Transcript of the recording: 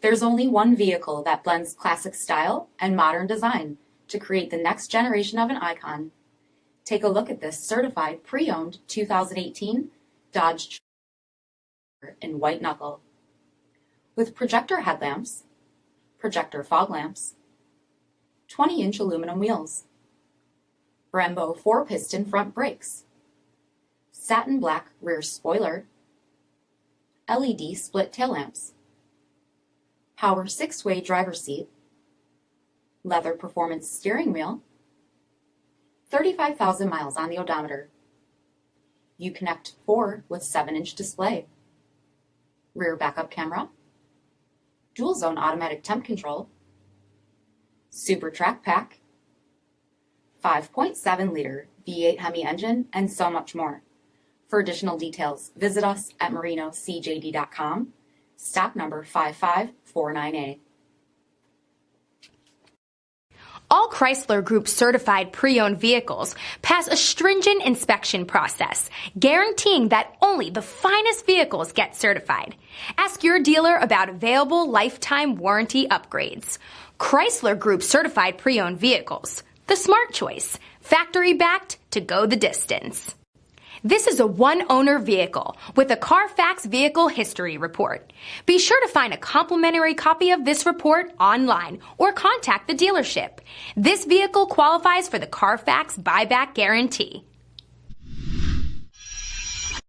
There's only one vehicle that blends classic style and modern design to create the next generation of an icon. Take a look at this certified pre-owned 2018 Dodge Chrysler in white knuckle. With projector headlamps, projector fog lamps, 20-inch aluminum wheels, BREMBO 4-piston front brakes, satin black rear spoiler, LED split tail lamps, power 6-way driver's seat, leather performance steering wheel, 35,000 miles on the odometer. Uconnect 4 with 7-inch display, rear backup camera, dual zone automatic temp control, super track pack, 5.7-liter V8 Hemi engine, and so much more. For additional details, visit us at marinocjd.com, stock number 5549A. All Chrysler Group certified pre-owned vehicles pass a stringent inspection process, guaranteeing that only the finest vehicles get certified. Ask your dealer about available lifetime warranty upgrades. Chrysler Group certified pre-owned vehicles, the smart choice, factory backed to go the distance. This is a one-owner vehicle with a CARFAX vehicle history report. Be sure to find a complimentary copy of this report online or contact the dealership. This vehicle qualifies for the CARFAX buyback guarantee.